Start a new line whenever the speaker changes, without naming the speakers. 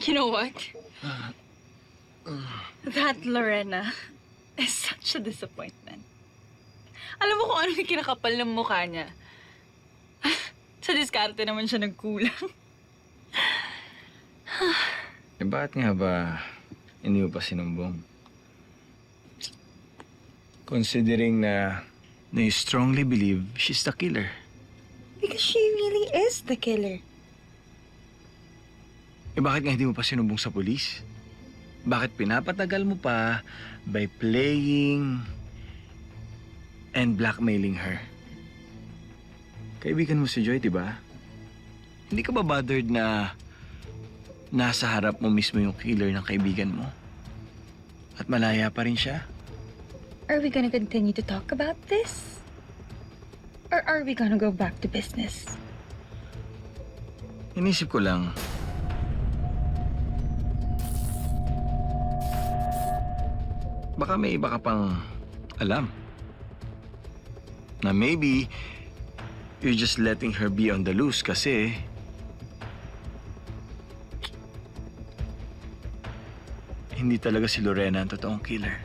You know what? That Lorena is such a disappointment. Alam mo kung ano yung kinakapal ng mukha niya? Sa diskarte naman siya nagkulang.
Eh, bakit nga ba hindi mo pa sinumbong? Considering na you strongly believe she's the killer.
Because she really is the killer.
Eh, bakit nga hindi mo pa sinumbong sa pulis? Bakit pinapatagal mo pa by playing and blackmailing her? Kaibigan mo si Joy, di ba? Hindi ka ba bothered na nasa harap mo mismo yung killer ng kaibigan mo? At malaya pa rin siya?
Are we gonna continue to talk about this? Or are we gonna go back to business?
Inisip ko lang, baka may iba ka pang alam. Na maybe you're just letting her be on the loose kasi hindi talaga si Lorena ang totoong killer.